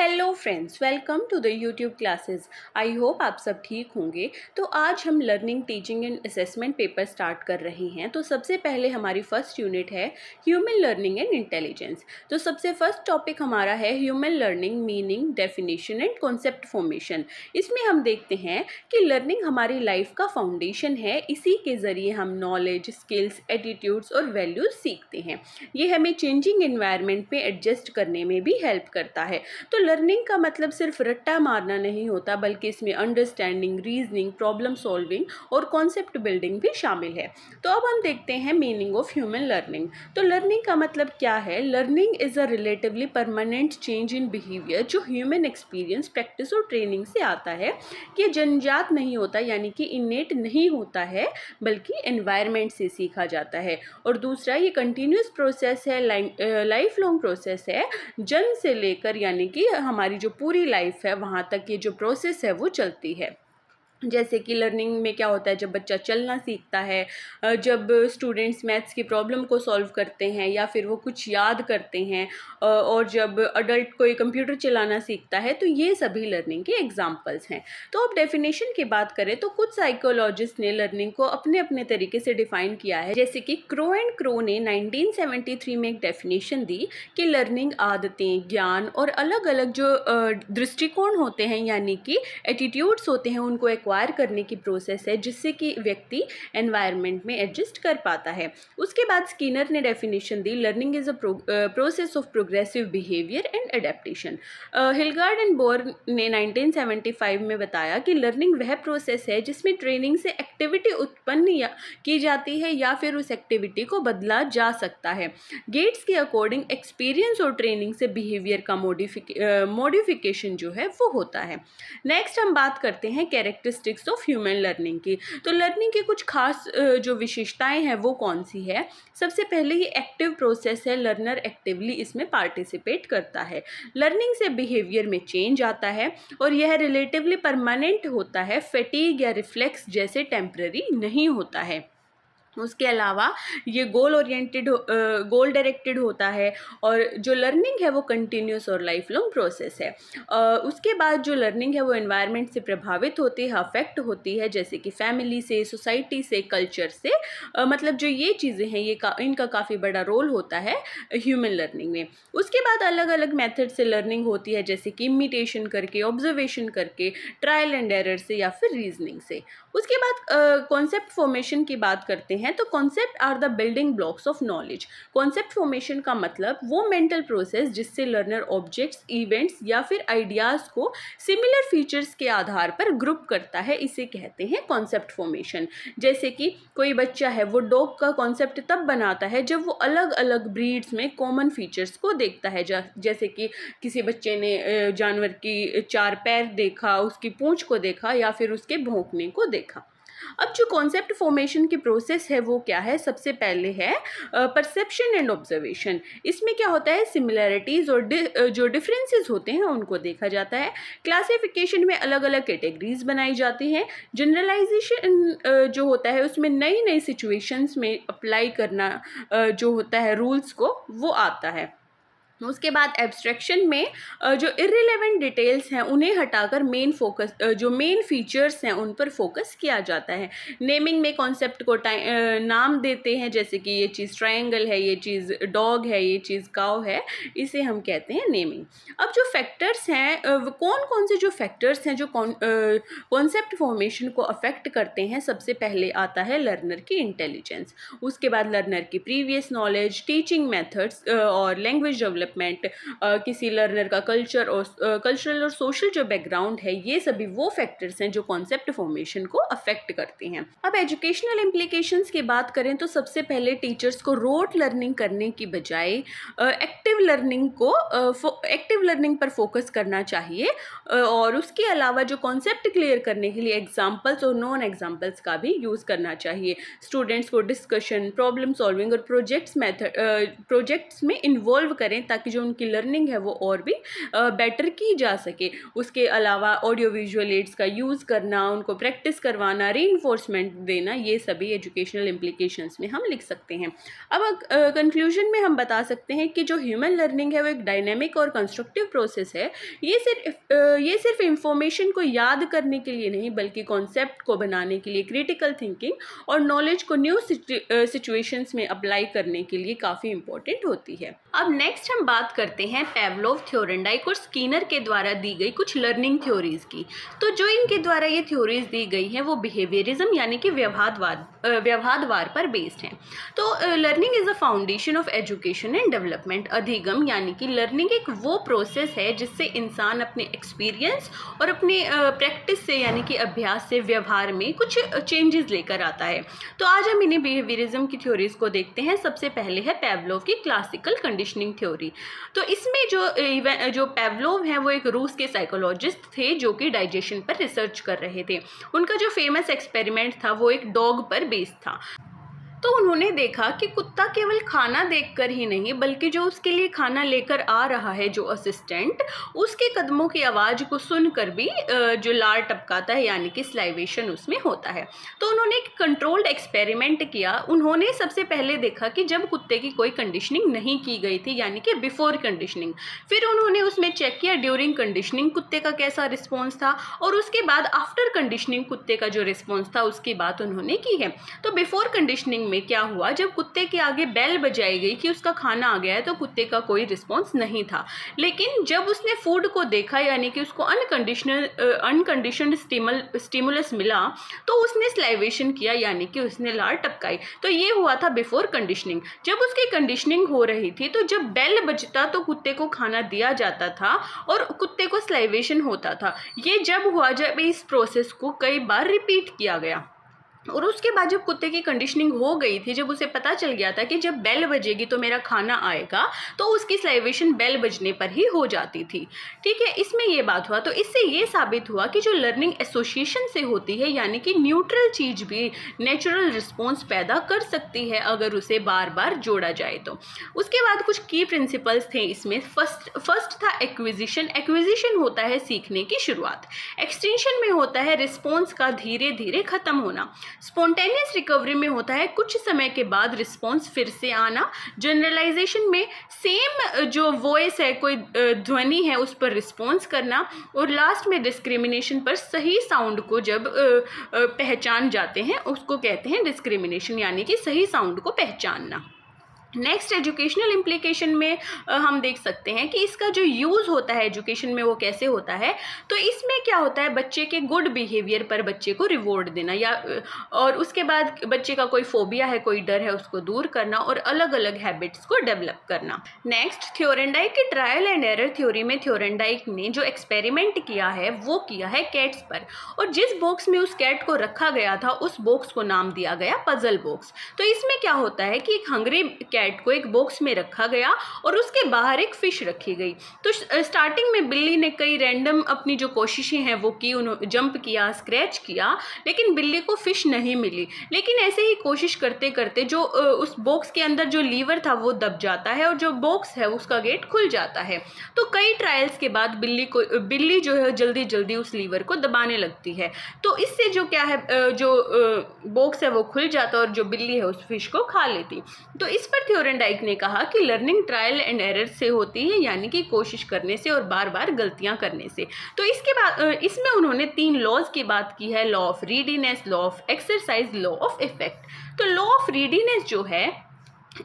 Hello friends, welcome to the YouTube classes. I hope आप सब ठीक होंगे। तो आज हम learning, teaching and assessment paper start कर रहे हैं। तो सबसे पहले हमारी फर्स्ट यूनिट है ह्यूमन लर्निंग एंड इंटेलिजेंस। तो सबसे फर्स्ट टॉपिक हमारा है human learning, meaning, definition and concept formation. इसमें हम देखते हैं कि लर्निंग हमारी लाइफ का फाउंडेशन है। इसी के ज़रिए हम नॉलेज, स्किल्स, एटीट्यूड्स और वैल्यूज़ सीखते हैं। ये हमें चेंजिंग एनवायरनमेंट में एडजस्ट करने में भी हेल्प करता है। तो लर्निंग का मतलब सिर्फ रट्टा मारना नहीं होता, बल्कि इसमें अंडरस्टैंडिंग, रीजनिंग, प्रॉब्लम सॉल्विंग और कॉन्सेप्ट बिल्डिंग भी शामिल है। तो अब हम देखते हैं मीनिंग ऑफ ह्यूमन लर्निंग। तो लर्निंग का मतलब क्या है? Learning is a relatively permanent change in behaviour जो ह्यूमन एक्सपीरियंस, प्रैक्टिस और ट्रेनिंग से आता है। ये जन्मजात नहीं होता, यानी कि इनेट नहीं होता है, बल्कि एनवायरनमेंट से सीखा जाता है। और दूसरा, ये कंटिन्यूस प्रोसेस है, लाइफ लॉन्ग प्रोसेस है। जन्म से लेकर यानी कि हमारी जो पूरी लाइफ है वहाँ तक ये जो प्रोसेस है वो चलती है। जैसे कि लर्निंग में क्या होता है, जब बच्चा चलना सीखता है, जब स्टूडेंट्स मैथ्स की प्रॉब्लम को सॉल्व करते हैं या फिर वो कुछ याद करते हैं, और जब अडल्ट कोई कंप्यूटर चलाना सीखता है, तो ये सभी लर्निंग के एग्जांपल्स हैं। तो अब डेफिनेशन की बात करें तो कुछ साइकोलॉजिस्ट ने लर्निंग को अपने अपने तरीके से डिफाइन किया है। जैसे कि क्रो एंड क्रो ने 1973 में एक डेफिनेशन दी कि लर्निंग आदतें, ज्ञान और अलग अलग जो दृष्टिकोण होते हैं यानी कि एटीट्यूड्स होते हैं, उनको एक्वायर करने की प्रोसेस है, जिससे कि व्यक्ति एनवायरनमेंट में एडजस्ट कर पाता है। उसके बाद स्किनर ने डेफिनेशन दी, learning is a process of progressive behaviour and adaptation. Hilgard and Bower ने 1975 में बताया कि लर्निंग वह प्रोसेस है जिसमें ट्रेनिंग से एक्टिविटी उत्पन्न की जाती है या फिर उस एक्टिविटी को बदला जा सकता है। गेट्स के अकॉर्डिंग एक्सपीरियंस और ट्रेनिंग से बिहेवियर का मॉडिफिकेशन जो है वो होता है। नेक्स्ट हम बात करते हैं कैरेक्टरिस्टिक्स ऑफ ह्यूमन लर्निंग की। तो लर्निंग की कुछ खास जो विशेषताएं हैं वो कौन सी है? सबसे पहले ये एक्टिव प्रोसेस है, लर्नर एक्टिवली इसमें पार्टिसिपेट करता है। लर्निंग से बिहेवियर में चेंज आता है और यह रिलेटिवली परमानेंट होता है, फैटीग या रिफ्लेक्स जैसे टेम्पररी नहीं होता है। उसके अलावा ये गोल डायरेक्टेड होता है और जो लर्निंग है वो कंटिन्यूस और लाइफ लॉन्ग प्रोसेस है। उसके बाद जो लर्निंग है वो एनवायरनमेंट से प्रभावित होती है, अफेक्ट होती है, जैसे कि फैमिली से, सोसाइटी से, कल्चर से। मतलब जो ये चीज़ें हैं इनका काफ़ी बड़ा रोल होता है ह्यूमन लर्निंग में। उसके बाद अलग अलग मेथड से लर्निंग होती है, जैसे कि इमिटेशन करके, ऑब्जर्वेशन करके, ट्रायल एंड एरर से या फिर रीजनिंग से। उसके बाद कॉन्सेप्ट फॉर्मेशन की बात करते हैं। तो concept are the building blocks of knowledge. Concept formation का मतलब वो मेंटल प्रोसेस जिससे लर्नर ऑब्जेक्ट्स, इवेंट्स या फिर आइडियाज़ को सिमिलर फीचर्स के आधार पर ग्रुप करता है, इसे कहते हैं कॉन्सेप्ट फॉर्मेशन। जैसे कि कोई बच्चा है वो डॉग का कॉन्सेप्ट तब बनाता है जब वो अलग अलग ब्रीड्स में कॉमन फीचर्स को देखता है। जैसे कि किसी बच्चे ने जानवर की 4 पैर देखा, उसकी पूंछ को देखा या फिर उसके भौंकने को देखा। अब जो कॉन्सेप्ट फॉर्मेशन की प्रोसेस है वो क्या है? सबसे पहले है परसेप्शन एंड ऑब्जर्वेशन। इसमें क्या होता है, सिमिलैरिटीज़ और जो डिफरेंसेस होते हैं उनको देखा जाता है। क्लासिफिकेशन में अलग अलग कैटेगरीज बनाई जाती हैं। जनरलाइजेशन जो होता है उसमें नई नई सिचुएशंस में अप्लाई करना जो होता है रूल्स को, वो आता है। उसके बाद एब्स्ट्रैक्शन में जो इर्रिलेवेंट डिटेल्स हैं उन्हें हटाकर जो मेन फीचर्स हैं उन पर फोकस किया जाता है। नेमिंग में कॉन्सेप्ट को नाम देते हैं, जैसे कि ये चीज़ ट्रायंगल है, ये चीज़ डॉग है, ये चीज़ काउ है, इसे हम कहते हैं नेमिंग। अब जो फैक्टर्स हैं, कौन कौन से जो फैक्टर्स हैं जो कॉन्सेप्ट फॉर्मेशन को अफेक्ट करते हैं? सबसे पहले आता है लर्नर की इंटेलिजेंस, उसके बाद लर्नर की प्रीवियस नॉलेज, टीचिंग मेथड्स और लैंग्वेज डेवलपमेंट, किसी लर्नर का कल्चरल और सोशल जो बैकग्राउंड है, ये सभी वो फैक्टर्स हैं जो कॉन्सेप्ट फॉर्मेशन को अफेक्ट करते हैं। अब एजुकेशनल इम्प्लीकेशंस की बात करें तो सबसे पहले टीचर्स को रोट लर्निंग करने की बजाय एक्टिव लर्निंग पर फोकस करना चाहिए। और उसके अलावा जो कॉन्सेप्ट क्लियर करने के लिए एग्जाम्पल्स और नॉन एग्जाम्पल्स का भी यूज़ करना चाहिए। स्टूडेंट्स को डिस्कशन, प्रॉब्लम सॉल्विंग और प्रोजेक्ट्स में इन्वॉल्व करें ताकि ताकि जो उनकी लर्निंग है वो और भी बेटर की जा सके। उसके अलावा ऑडियो विजुअल एड्स का यूज़ करना, उनको प्रैक्टिस करवाना, रीइंफोर्समेंट देना, ये सभी एजुकेशनल इम्प्लीकेशंस में हम लिख सकते हैं। अब कंक्लूजन में हम बता सकते हैं कि जो ह्यूमन लर्निंग है वो एक डायनेमिक और कंस्ट्रक्टिव प्रोसेस है। ये सिर्फ इंफॉर्मेशन को याद करने के लिए नहीं बल्कि कॉन्सेप्ट को बनाने के लिए, क्रिटिकल थिंकिंग और नॉलेज को न्यू सिचुएशंस में अप्लाई करने के लिए काफ़ी इंपॉर्टेंट होती है। अब नेक्स्ट हम बात करते हैं पेवलोव, थॉर्नडाइक और स्किनर के द्वारा दी गई कुछ लर्निंग थ्योरीज की। तो जो इनके द्वारा ये थ्योरीज दी गई हैं वो बिहेवियरिज्म यानी कि व्यवहारवाद पर बेस्ड हैं। तो learning is a foundation of education and development. अधिगम यानी कि लर्निंग एक वो प्रोसेस है जिससे इंसान अपने एक्सपीरियंस और अपने प्रैक्टिस से यानी कि अभ्यास से व्यवहार में कुछ चेंजेस लेकर आता है। तो आज हम इन्हीं बिहेवियरिज्म की थ्योरीज को देखते हैं। सबसे पहले है पेवलोव की क्लासिकल कंडीशनिंग थ्योरी। तो इसमें जो पेवलोव हैं वो एक रूस के साइकोलॉजिस्ट थे जो कि डाइजेशन पर रिसर्च कर रहे थे। उनका जो फेमस एक्सपेरिमेंट था वो एक डॉग पर बेस्ड था। तो उन्होंने देखा कि कुत्ता केवल खाना देखकर ही नहीं बल्कि जो उसके लिए खाना लेकर आ रहा है जो असिस्टेंट, उसके कदमों की आवाज़ को सुनकर भी जो लार टपकाता है यानी कि स्लाइवेशन उसमें होता है। तो उन्होंने एक कंट्रोल्ड एक्सपेरिमेंट किया। उन्होंने सबसे पहले देखा कि जब कुत्ते की कोई कंडीशनिंग नहीं की गई थी यानी कि बिफोर कंडीशनिंग, फिर उन्होंने उसमें चेक किया ड्यूरिंग कंडीशनिंग कुत्ते का कैसा रिस्पॉन्स था, और उसके बाद आफ्टर कंडीशनिंग कुत्ते का जो रिस्पॉन्स था उसकी बात उन्होंने की है। तो बिफोर कंडीशनिंग में क्या हुआ, जब कुत्ते के आगे बेल बजाई गई कि उसका खाना आ गया है तो कुत्ते का कोई रिस्पॉन्स नहीं था। लेकिन जब उसने फूड को देखा यानी कि उसको अनकंडीशनड स्टिमुलस मिला तो उसने स्लाइवेशन किया यानी कि उसने लार टपकाई। तो ये हुआ था बिफोर कंडीशनिंग। जब उसकी कंडीशनिंग हो रही थी तो जब बेल बजता तो कुत्ते को खाना दिया जाता था और कुत्ते को स्लाइवेशन होता था। ये जब हुआ जब इस प्रोसेस को कई बार रिपीट किया गया, और उसके बाद जब कुत्ते की कंडीशनिंग हो गई थी, जब उसे पता चल गया था कि जब बेल बजेगी तो मेरा खाना आएगा, तो उसकी स्लाइवेशन बेल बजने पर ही हो जाती थी। ठीक है, इसमें ये बात हुआ। तो इससे ये साबित हुआ कि जो लर्निंग एसोसिएशन से होती है यानी कि न्यूट्रल चीज़ भी नेचुरल रिस्पॉन्स पैदा कर सकती है अगर उसे बार बार जोड़ा जाए तो। उसके बाद कुछ की प्रिंसिपल्स थे इसमें। फर्स्ट था एक्विजिशन। एक्विजिशन होता है सीखने की शुरुआत। एक्सटेंशन में होता है रिस्पॉन्स का धीरे धीरे खत्म होना। स्पॉन्टेनियस रिकवरी में होता है कुछ समय के बाद रिस्पॉन्स फिर से आना। जनरलाइजेशन में सेम जो वॉइस है, कोई ध्वनि है, उस पर रिस्पॉन्स करना। और लास्ट में डिस्क्रिमिनेशन पर सही साउंड को जब पहचान जाते हैं उसको कहते हैं डिस्क्रिमिनेशन यानी कि सही साउंड को पहचानना। नेक्स्ट एजुकेशनल इम्प्लीकेशन में हम देख सकते हैं कि इसका जो यूज़ होता है एजुकेशन में वो कैसे होता है। तो इसमें क्या होता है, बच्चे के गुड बिहेवियर पर बच्चे को रिवॉर्ड देना, या और उसके बाद बच्चे का कोई फोबिया है, कोई डर है, उसको दूर करना और अलग अलग हैबिट्स को डेवलप करना। नेक्स्ट, थॉर्नडाइक की ट्रायल एंड एरर थ्योरी में थॉर्नडाइक ने जो एक्सपेरिमेंट किया है वो किया है कैट्स पर, और जिस बॉक्स में उस कैट को रखा गया था उस बॉक्स को नाम दिया गया पजल बॉक्स। तो इसमें क्या होता है कि एक हंग्री कैट को एक बॉक्स में रखा गया और उसके बाहर एक फिश रखी गई। तो स्टार्टिंग में बिल्ली ने कई रैंडम अपनी जो कोशिशें हैं वो की, उन्होंने जंप किया, स्क्रैच किया, लेकिन बिल्ली को फिश नहीं मिली। लेकिन ऐसे ही कोशिश करते करते जो उस बॉक्स के अंदर जो लीवर था वो दब जाता है और जो बॉक्स है उसका गेट खुल जाता है। तो कई ट्रायल्स के बाद बिल्ली जो है जल्दी जल्दी उस लीवर को दबाने लगती है। तो इससे जो क्या है, जो बॉक्स है वो खुल जाता और जो बिल्ली है उस फिश को खा लेती। तो इस पर थॉर्नडाइक ने कहा कि लर्निंग ट्रायल एंड एरर से होती है यानी कि कोशिश करने से और बार बार गलतियां करने से। तो इसके बाद इसमें उन्होंने 3 लॉज की बात की है, law of readiness, law of exercise, law of effect. तो लॉ ऑफ रीडीनेस जो है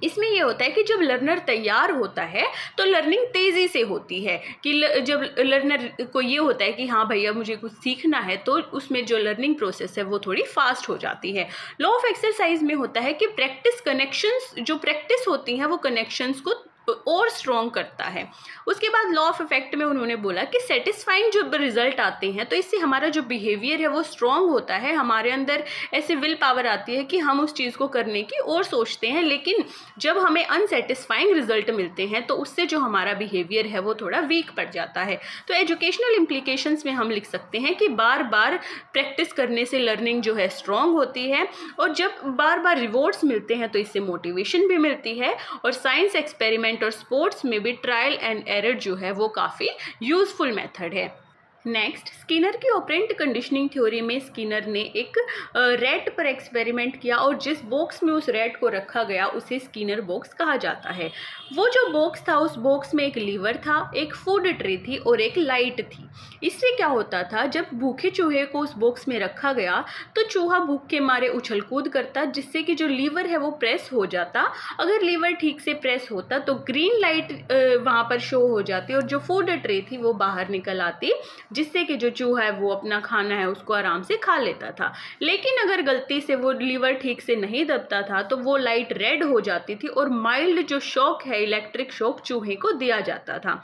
इसमें ये होता है कि जब लर्नर तैयार होता है तो लर्निंग तेज़ी से होती है, कि जब लर्नर को ये होता है कि हाँ भैया मुझे कुछ सीखना है तो उसमें जो लर्निंग प्रोसेस है वो थोड़ी फास्ट हो जाती है। लॉ ऑफ एक्सरसाइज में होता है कि जो प्रैक्टिस होती हैं वो कनेक्शंस को और स्ट्रॉन्ग करता है। उसके बाद लॉ ऑफ इफेक्ट में उन्होंने बोला कि सेटिस्फाइंग जो रिजल्ट आते हैं तो इससे हमारा जो बिहेवियर है वो स्ट्रॉन्ग होता है, हमारे अंदर ऐसे विल पावर आती है कि हम उस चीज़ को करने की और सोचते हैं। लेकिन जब हमें अनसेटिस्फाइंग रिजल्ट मिलते हैं तो उससे जो हमारा बिहेवियर है वो थोड़ा वीक पड़ जाता है। तो एजुकेशनल इम्प्लीकेशंस में हम लिख सकते हैं कि बार बार प्रैक्टिस करने से लर्निंग जो है स्ट्रॉन्ग होती है, और जब बार बार रिवॉर्ड्स मिलते हैं तो इससे मोटिवेशन भी मिलती है। और साइंस एक्सपेरिमेंट डेवलपमेंट और स्पोर्ट्स में भी ट्रायल एंड एरर जो है वो काफ़ी यूज़फुल मेथड है। नेक्स्ट, स्किनर की ऑपरेंट कंडीशनिंग थ्योरी में स्किनर ने एक रैट पर एक्सपेरिमेंट किया और जिस बॉक्स में उस रैट को रखा गया उसे स्किनर बॉक्स कहा जाता है। वो जो बॉक्स था, उस बॉक्स में एक लीवर था, एक फूड ट्रे थी और एक लाइट थी। इससे क्या होता था, जब भूखे चूहे को उस बॉक्स में रखा गया तो चूहा भूख के मारे उछल कूद करता, जिससे कि जो लीवर है वो प्रेस हो जाता। अगर लीवर ठीक से प्रेस होता तो ग्रीन लाइट वहाँ पर शो हो जाती और जो फूड ट्रे थी वो बाहर निकल आती, जिससे कि जो चूहा है वो अपना खाना है उसको आराम से खा लेता था। लेकिन अगर गलती से वो लीवर ठीक से नहीं दबता था तो वो लाइट रेड हो जाती थी और माइल्ड जो शॉक है, इलेक्ट्रिक शॉक, चूहे को दिया जाता था।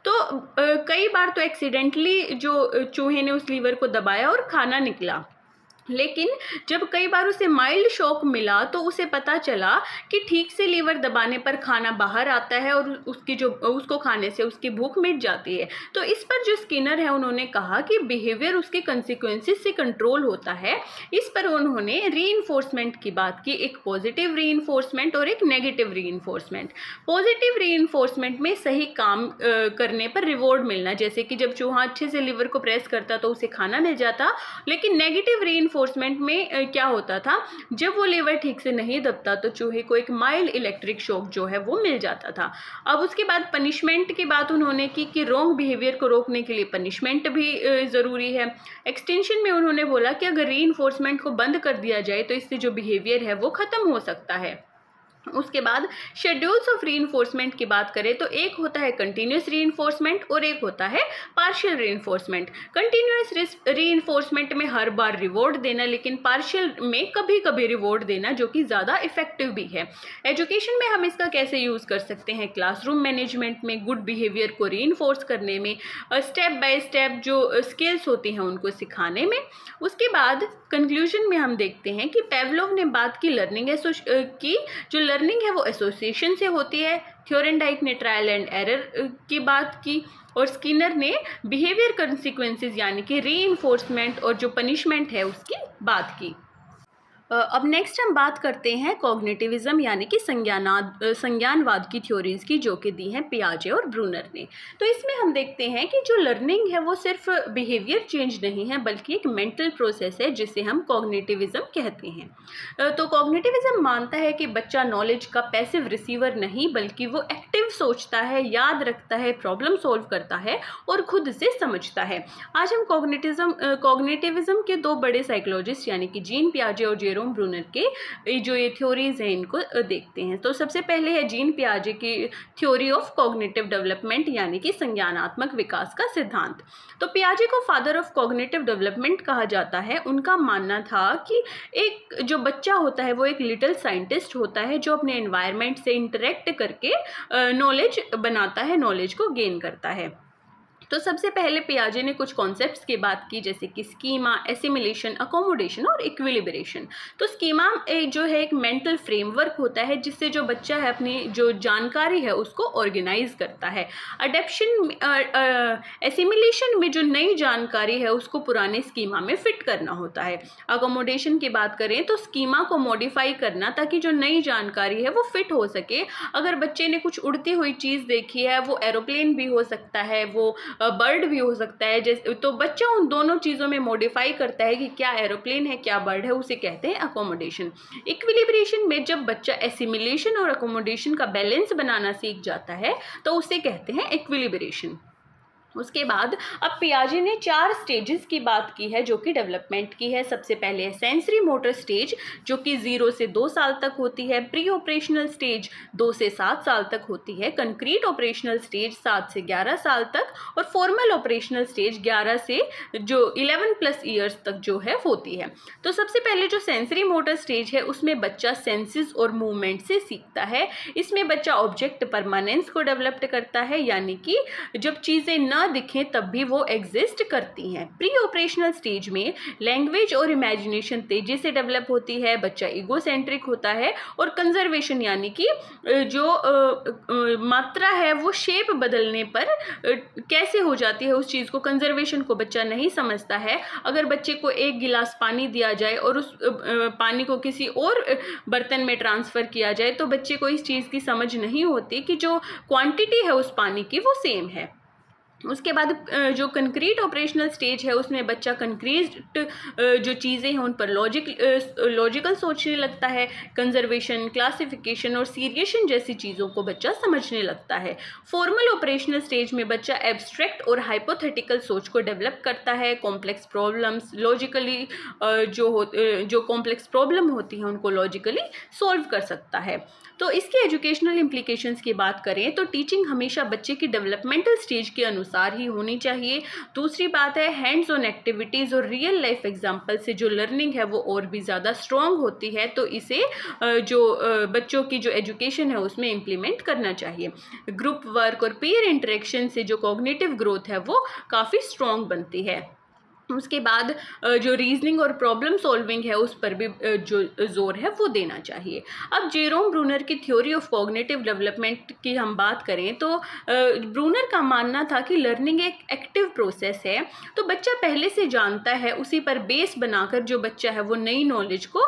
तो कई बार तो एक्सीडेंटली जो चूहे ने उस लीवर को दबाया और खाना निकला, लेकिन जब कई बार उसे माइल्ड शॉक मिला तो उसे पता चला कि ठीक से लीवर दबाने पर खाना बाहर आता है और उसको खाने से उसकी भूख मिट जाती है। तो इस पर जो स्किनर है उन्होंने कहा कि बिहेवियर उसके कंसिक्वेंसेस से कंट्रोल होता है। इस पर उन्होंने रीइंफोर्समेंट की बात की, एक पॉजिटिव रीइंफोर्समेंट और एक नेगेटिव रीइंफोर्समेंट। पॉजिटिव रीइंफोर्समेंट में सही काम करने पर रिवॉर्ड मिलना, जैसे कि जब चूहा अच्छे से लीवर को प्रेस करता तो उसे खाना मिल जाता। लेकिन नेगेटिव रीइंफोर्समेंट में क्या होता था, जब वो लीवर ठीक से नहीं दबता तो चूहे को एक माइल्ड इलेक्ट्रिक शॉक जो है वो मिल जाता था। अब उसके बाद पनिशमेंट की बात उन्होंने की कि रॉन्ग बिहेवियर को रोकने के लिए पनिशमेंट भी ज़रूरी है। एक्सटेंशन में उन्होंने बोला कि अगर रीइंफोर्समेंट को बंद कर दिया जाए तो इससे जो बिहेवियर है वो ख़त्म हो सकता है। उसके बाद शेड्यूल्स ऑफ रीइंफोर्समेंट की बात करें तो एक होता है कंटिन्यूस रीइंफोर्समेंट और एक होता है पार्शियल रीइंफोर्समेंट। कंटिन्यूस रीइंफोर्समेंट में हर बार रिवॉर्ड देना, लेकिन पार्शियल में कभी कभी रिवॉर्ड देना, जो कि ज़्यादा इफेक्टिव भी है। एजुकेशन में हम इसका कैसे यूज़ कर सकते हैं, क्लासरूम मैनेजमेंट में, गुड बिहेवियर को रीइंफोर्स करने में, स्टेप बाय स्टेप जो स्किल्स होती हैं उनको सिखाने में। उसके बाद कंक्लूजन में हम देखते हैं कि पेवलोव ने बात की लर्निंग की जो लर्निंग है वो एसोसिएशन से होती है। थ्योरेनडाइक ने ट्रायल एंड एरर की बात की और स्किनर ने बिहेवियर कंसिक्वेंसेस यानी कि रीइंफोर्समेंट और जो पनिशमेंट है उसकी बात की। अब नेक्स्ट हम बात करते हैं कॉग्निटिविज्म यानी कि संज्ञानवाद की थ्योरीज की, जो कि दी हैं पियाजे और ब्रूनर ने। तो इसमें हम देखते हैं कि जो लर्निंग है वो सिर्फ बिहेवियर चेंज नहीं है बल्कि एक मेंटल प्रोसेस है जिसे हम कॉग्निटिविज्म कहते हैं। तो कॉग्निटिविज्म मानता है कि बच्चा नॉलेज का पैसिव रिसीवर नहीं बल्कि वो एक्टिव सोचता है, याद रखता है, प्रॉब्लम सॉल्व करता है और खुद से समझता है। आज हम कॉग्निटिविज्म के दो बड़े साइकोलॉजिस्ट यानी कि जीन पियाजे और जेरोम ब्रूनर के जो ये थ्योरीज हैं इनको देखते हैं। तो सबसे पहले है जीन पियाजे की थ्योरी ऑफ कॉग्निटिव डेवलपमेंट यानी कि संज्ञानात्मक विकास का सिद्धांत। तो पियाजे को फादर ऑफ कॉग्निटिव डेवलपमेंट कहा जाता है। उनका मानना था कि एक जो बच्चा होता है वो एक लिटिल साइंटिस्ट होता है जो अपने एनवायरनमेंट से इंटरेक्ट करके नॉलेज बनाता है, नॉलेज को गेन करता है। तो सबसे पहले पियाजे ने कुछ कॉन्सेप्ट्स की बात की, जैसे कि स्कीमा, एसिमिलेशन, अकोमोडेशन और इक्विलिब्रेशन। तो स्कीमा जो है एक मेंटल फ्रेमवर्क होता है जिससे जो बच्चा है अपनी जो जानकारी है उसको ऑर्गेनाइज करता है। एसिमिलेशन में जो नई जानकारी है उसको पुराने स्कीमा में फिट करना होता है। अकोमोडेशन की बात करें तो स्कीमा को मॉडिफाई करना ताकि जो नई जानकारी है वो फिट हो सके। अगर बच्चे ने कुछ उड़ती हुई चीज़ देखी है, वो एरोप्लेन भी हो सकता है, वो बर्ड भी हो सकता है, जैसे तो बच्चा उन दोनों चीज़ों में मॉडिफाई करता है कि क्या एरोप्लेन है क्या बर्ड है, उसे कहते हैं अकोमोडेशन। इक्विलिब्रेशन में जब बच्चा एसिमिलेशन और अकोमोडेशन का बैलेंस बनाना सीख जाता है तो उसे कहते हैं इक्विलिब्रेशन। उसके बाद अब पियाजे ने 4 स्टेजेस की बात की है जो कि डेवलपमेंट की है। सबसे पहले है सेंसरी मोटर स्टेज जो कि 0 से 2 साल तक होती है। प्री ऑपरेशनल स्टेज 2 से 7 साल तक होती है। कंक्रीट ऑपरेशनल स्टेज 7 से 11 साल तक और फॉर्मल ऑपरेशनल स्टेज 11 से जो 11+ ईयर्स तक जो है होती है। तो सबसे पहले जो सेंसरी मोटर स्टेज है उसमें बच्चा सेंसेस और मूवमेंट से सीखता है। इसमें बच्चा ऑब्जेक्ट परमानेंस को डेवलप करता है, यानी कि जब चीज़ें न ना दिखें तब भी वो एग्जिस्ट करती हैं। प्री ऑपरेशनल स्टेज में लैंग्वेज और इमेजिनेशन तेजी से डेवलप होती है, बच्चा ईगोसेंट्रिक होता है और कंजर्वेशन यानी कि जो मात्रा है वो शेप बदलने पर कैसे हो जाती है, उस चीज़ को, कंजर्वेशन को बच्चा नहीं समझता है। अगर बच्चे को एक गिलास पानी दिया जाए और उस पानी को किसी और बर्तन में ट्रांसफ़र किया जाए तो बच्चे को इस चीज़ की समझ नहीं होती कि जो क्वांटिटी है उस पानी की वो सेम है। उसके बाद जो कंक्रीट ऑपरेशनल स्टेज है उसमें बच्चा कंक्रीट जो चीज़ें हैं उन पर लॉजिकल सोचने लगता है। कंजर्वेशन, क्लासिफिकेशन और सीरिएशन जैसी चीज़ों को बच्चा समझने लगता है। फॉर्मल ऑपरेशनल स्टेज में बच्चा एब्स्ट्रैक्ट और हाइपोथेटिकल सोच को डेवलप करता है। कॉम्प्लेक्स प्रॉब्लम्स लॉजिकली जो कॉम्प्लेक्स प्रॉब्लम होती हैं उनको लॉजिकली सॉल्व कर सकता है। तो इसके एजुकेशनल इम्प्लीकेशंस की बात करें तो टीचिंग हमेशा बच्चे की डेवलपमेंटल स्टेज के अनुसार ही होनी चाहिए। दूसरी बात है, हैंड्स ऑन एक्टिविटीज़ और रियल लाइफ एग्जांपल से जो लर्निंग है वो और भी ज़्यादा स्ट्रॉन्ग होती है, तो इसे बच्चों की जो एजुकेशन है उसमें इम्प्लीमेंट करना चाहिए। ग्रुप वर्क और पीयर इंटरेक्शन से जो कॉग्निटिव ग्रोथ है वो काफ़ी स्ट्रॉन्ग बनती है। उसके बाद जो रीजनिंग और प्रॉब्लम सॉल्विंग है उस पर भी जो जोर है वो देना चाहिए। अब जेरोम ब्रूनर की थ्योरी ऑफ कॉग्निटिव डेवलपमेंट की हम बात करें तो ब्रूनर का मानना था कि लर्निंग एक एक्टिव प्रोसेस है, तो बच्चा पहले से जानता है, उसी पर बेस बनाकर जो बच्चा है वो नई नॉलेज को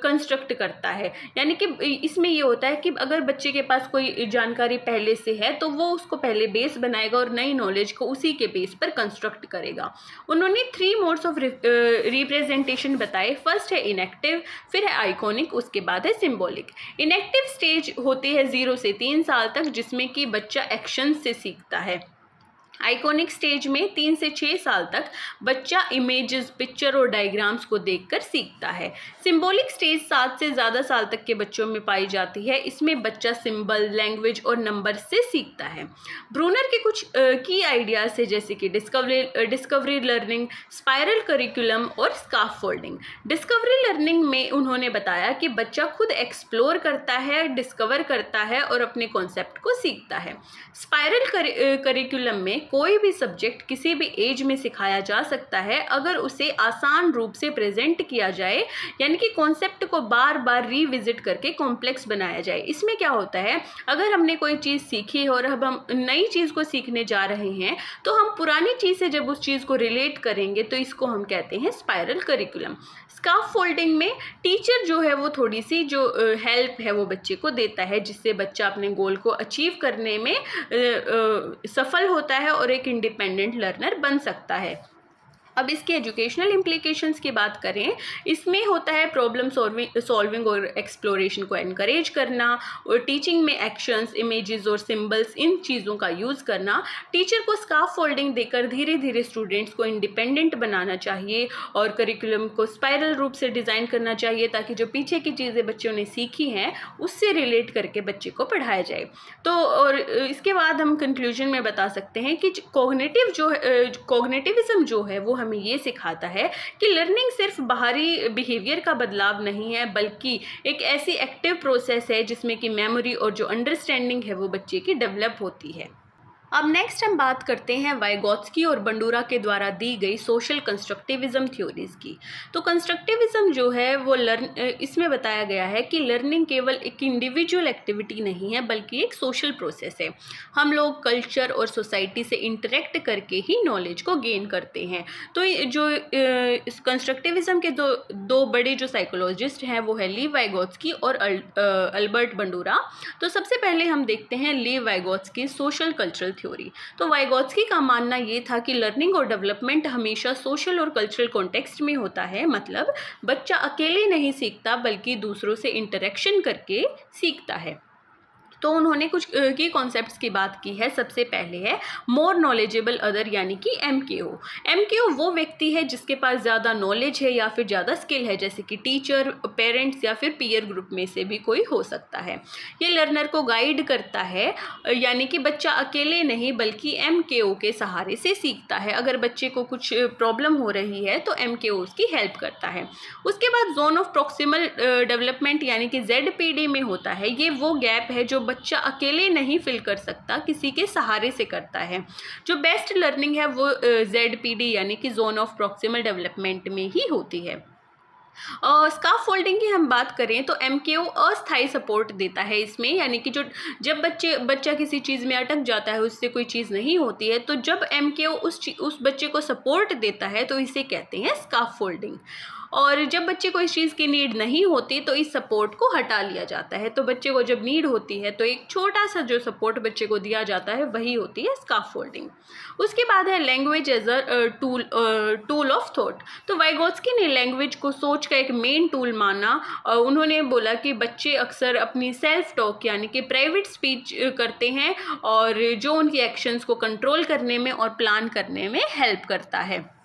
कंस्ट्रक्ट करता है। यानी कि इसमें ये होता है कि अगर बच्चे के पास कोई जानकारी पहले से है तो वो उसको पहले बेस बनाएगा और नई नॉलेज को उसी के बेस पर कंस्ट्रक्ट करेगा। उन्होंने 3 मोड्स ऑफ रिप्रेजेंटेशन बताए। फर्स्ट है इनएक्टिव, फिर है आइकॉनिक, उसके बाद है सिंबॉलिक। इनएक्टिव स्टेज होती है 0 से 3 साल तक, जिसमें कि बच्चा एक्शन से सीखता है। आइकॉनिक स्टेज में 3 से 6 साल तक बच्चा इमेजेस, पिक्चर और डायग्राम्स को देखकर सीखता है। सिंबॉलिक स्टेज 7 से ज़्यादा साल तक के बच्चों में पाई जाती है। इसमें बच्चा सिंबल, लैंग्वेज और नंबर से सीखता है। ब्रूनर के कुछ की आइडियाज़ है जैसे कि डिस्कवरी लर्निंग, स्पाइरल करिकुलम और स्काफ फोल्डिंग। डिस्कवरी लर्निंग में उन्होंने बताया कि बच्चा खुद एक्सप्लोर करता है, डिस्कवर करता है और अपने कॉन्सेप्ट को सीखता है। स्पाइरल करिकुलम में कोई भी सब्जेक्ट किसी भी एज में सिखाया जा सकता है अगर उसे आसान रूप से प्रेजेंट किया जाए, यानी कि कॉन्सेप्ट को बार बार रीविजिट करके कॉम्प्लेक्स बनाया जाए। इसमें क्या होता है, अगर हमने कोई चीज़ सीखी है और अब हम नई चीज़ को सीखने जा रहे हैं तो हम पुरानी चीज़ से जब उस चीज़ को रिलेट करेंगे तो इसको हम कहते हैं स्पाइरल करिकुलम। स्काफ फोल्डिंग में टीचर जो है वो थोड़ी सी जो हेल्प है वो बच्चे को देता है, जिससे बच्चा अपने गोल को अचीव करने में सफल होता है और एक इंडिपेंडेंट लर्नर बन सकता है। अब इसके एजुकेशनल इम्प्लीकेशंस की बात करें, इसमें होता है प्रॉब्लम सॉल्विंग और एक्सप्लोरेशन को एनकरेज करना, और टीचिंग में एक्शंस, इमेजेस और सिंबल्स, इन चीज़ों का यूज़ करना। टीचर को स्काफ फोल्डिंग देकर धीरे धीरे स्टूडेंट्स को इंडिपेंडेंट बनाना चाहिए और करिकुलम को स्पाइरल रूप से डिज़ाइन करना चाहिए ताकि जो पीछे की चीज़ें बच्चों ने सीखी हैं उससे रिलेट करके बच्चे को पढ़ाया जाए। तो और इसके बाद हम कंक्लूजन में बता सकते हैं कि कॉग्निटिविज्म जो है वो हमें ये सिखाता है कि लर्निंग सिर्फ बाहरी बिहेवियर का बदलाव नहीं है, बल्कि एक ऐसी एक्टिव प्रोसेस है जिसमें कि मेमोरी और जो अंडरस्टैंडिंग है वो बच्चे की डेवलप होती है। अब नेक्स्ट हम बात करते हैं वाइगोत्स्की और बंडूरा के द्वारा दी गई सोशल कंस्ट्रक्टिविज्म थ्योरीज की। तो कंस्ट्रक्टिविज्म जो है वो इसमें बताया गया है कि लर्निंग केवल एक इंडिविजुअल एक्टिविटी नहीं है बल्कि एक सोशल प्रोसेस है। हम लोग कल्चर और सोसाइटी से इंटरेक्ट करके ही नॉलेज को गेन करते हैं। तो जो इस कंस्ट्रक्टिविज्म के दो बड़े जो साइकोलॉजिस्ट हैं वो है लीव वाइगोत्स्की और अल्बर्ट बंडूरा। तो सबसे पहले हम देखते हैं leave Vygotsky social cultural theory. तो वाइगोत्स्की का मानना ये था कि लर्निंग और डेवलपमेंट हमेशा सोशल और कल्चरल कॉन्टेक्स्ट में होता है, मतलब बच्चा अकेले नहीं सीखता बल्कि दूसरों से इंटरेक्शन करके सीखता है। तो उन्होंने कुछ की कॉन्सेप्ट्स की बात की है। सबसे पहले है मोर नॉलेजेबल अदर, यानी कि MKO। MKO वो व्यक्ति है जिसके पास ज़्यादा नॉलेज है या फिर ज़्यादा स्किल है, जैसे कि टीचर, पेरेंट्स या फिर पीयर ग्रुप में से भी कोई हो सकता है। ये लर्नर को गाइड करता है, यानी कि बच्चा अकेले नहीं बल्कि MKO के सहारे से सीखता है। अगर बच्चे को कुछ प्रॉब्लम हो रही है तो MKO उसकी हेल्प करता है। उसके बाद जोन ऑफ प्रॉक्सिमल डेवलपमेंट यानी कि ZPD में होता है। ये वो गैप है जो बच्चा अकेले नहीं फिल कर सकता, किसी के सहारे से करता है। जो बेस्ट लर्निंग है वो ZPD यानी कि जोन ऑफ प्रॉक्सिमल डेवलपमेंट में ही होती है। स्काफ फोल्डिंग की हम बात करें तो MKO अस्थायी सपोर्ट देता है इसमें, यानी कि जो जब बच्चा किसी चीज़ में अटक जाता है, उससे कोई चीज़ नहीं होती है, तो जब MKO उस बच्चे को सपोर्ट देता है तो इसे कहते हैं स्काफ फोल्डिंग। और जब बच्चे को इस चीज़ की नीड नहीं होती तो इस सपोर्ट को हटा लिया जाता है। तो बच्चे को जब नीड होती है तो एक छोटा सा जो सपोर्ट बच्चे को दिया जाता है वही होती है स्काफ फोल्डिंग। उसके बाद है language as a tool of thought. तो वाइगोत्स्की ने लैंग्वेज को सोच का एक मेन टूल माना। उन्होंने बोला कि बच्चे अक्सर अपनी सेल्फ टॉक यानी कि प्राइवेट स्पीच करते हैं, और जो उनकी एक्शंस को कंट्रोल करने में और प्लान करने में हेल्प करता है।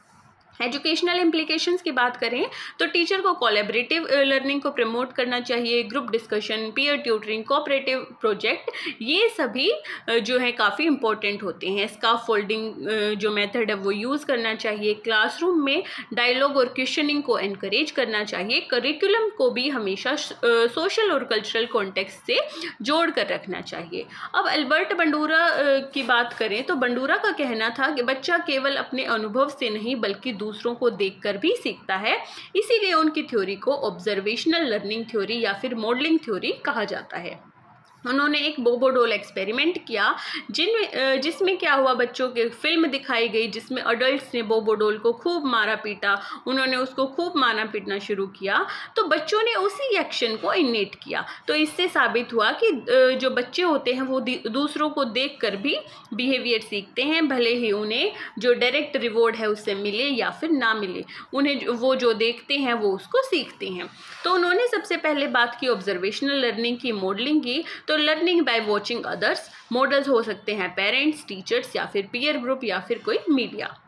एजुकेशनल इम्प्लीकेशंस की बात करें तो टीचर को कोलैबोरेटिव लर्निंग को प्रमोट करना चाहिए। Group discussion, peer tutoring, cooperative project, ये सभी जो है काफ़ी इंपॉर्टेंट होते हैं। स्काफ फोल्डिंग जो मेथड है वो यूज़ करना चाहिए। क्लासरूम में डायलॉग और क्वेश्चनिंग को एनकरेज करना चाहिए। करिकुलम को भी हमेशा सोशल और कल्चरल कॉन्टेक्स्ट से जोड़ कर रखना चाहिए। अब अल्बर्ट बंडूरा की बात करें तो बंडूरा का कहना था कि बच्चा केवल अपने अनुभव से नहीं बल्कि दूसरों को देखकर भी सीखता है, इसीलिए उनकी थ्योरी को ऑब्जर्वेशनल लर्निंग थ्योरी या फिर मॉडलिंग थ्योरी कहा जाता है। उन्होंने एक बोबोडोल एक्सपेरिमेंट किया जिसमें क्या हुआ, बच्चों के फिल्म दिखाई गई जिसमें अडल्ट्स ने बोबोडोल को खूब मारा पीटा, उन्होंने उसको खूब मारना पीटना शुरू किया, तो बच्चों ने उसी एक्शन को इनेट किया। तो इससे साबित हुआ कि जो बच्चे होते हैं वो दूसरों को देखकर भी बिहेवियर सीखते हैं, भले ही उन्हें जो डायरेक्ट रिवॉर्ड है उससे मिले या फिर ना मिले, उन्हें वो जो देखते हैं वो उसको सीखते हैं। तो उन्होंने सबसे पहले बात की ऑब्जर्वेशनल लर्निंग की, मॉडलिंग की। तो learning by watching others, models हो सकते हैं पेरेंट्स, टीचर्स या फिर पीयर ग्रुप या फिर कोई मीडिया।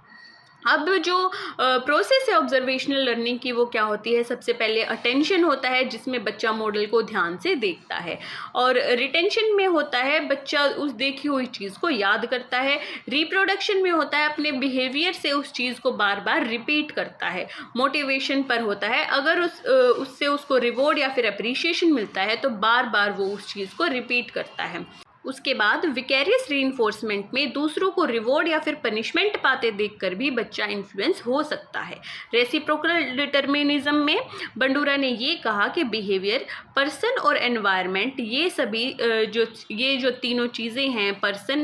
अब जो प्रोसेस है ऑब्जर्वेशनल लर्निंग की वो क्या होती है, सबसे पहले अटेंशन होता है जिसमें बच्चा मॉडल को ध्यान से देखता है, और रिटेंशन में होता है बच्चा उस देखी हुई चीज़ को याद करता है। रिप्रोडक्शन में होता है अपने बिहेवियर से उस चीज़ को बार बार रिपीट करता है। मोटिवेशन पर होता है अगर उससे उसको रिवॉर्ड या फिर अप्रिशिएशन मिलता है तो बार बार वो उस चीज़ को रिपीट करता है। उसके बाद विकेरियस रीइंफोर्समेंट में दूसरों को रिवॉर्ड या फिर पनिशमेंट पाते देखकर भी बच्चा इन्फ्लुएंस हो सकता है। रेसिप्रोकल डिटर्मिनिज्म में बंडूरा ने ये कहा कि बिहेवियर, पर्सन और एनवायरनमेंट, ये सभी जो तीनों चीज़ें हैं, पर्सन,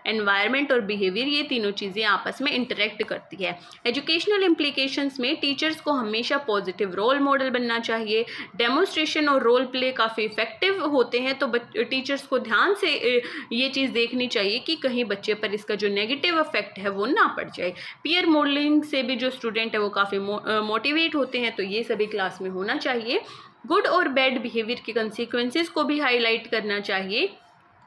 एनवायरनमेंट और बिहेवियर, ये तीनों चीज़ें आपस में इंटरेक्ट करती है। एजुकेशनल इम्प्लीकेशंस में टीचर्स को हमेशा पॉजिटिव रोल मॉडल बनना चाहिए। डेमोन्स्ट्रेशन और रोल प्ले काफ़ी इफेक्टिव होते हैं, तो टीचर्स को ध्यान से ये चीज़ देखनी चाहिए कि कहीं बच्चे पर इसका जो नेगेटिव इफेक्ट है वो ना पड़ जाए। पीयर मॉडलिंग से भी जो स्टूडेंट है वो काफ़ी मोटिवेट होते हैं, तो ये सभी क्लास में होना चाहिए। गुड और बैड बिहेवियर के कंसिक्वेंसेस को भी हाईलाइट करना चाहिए,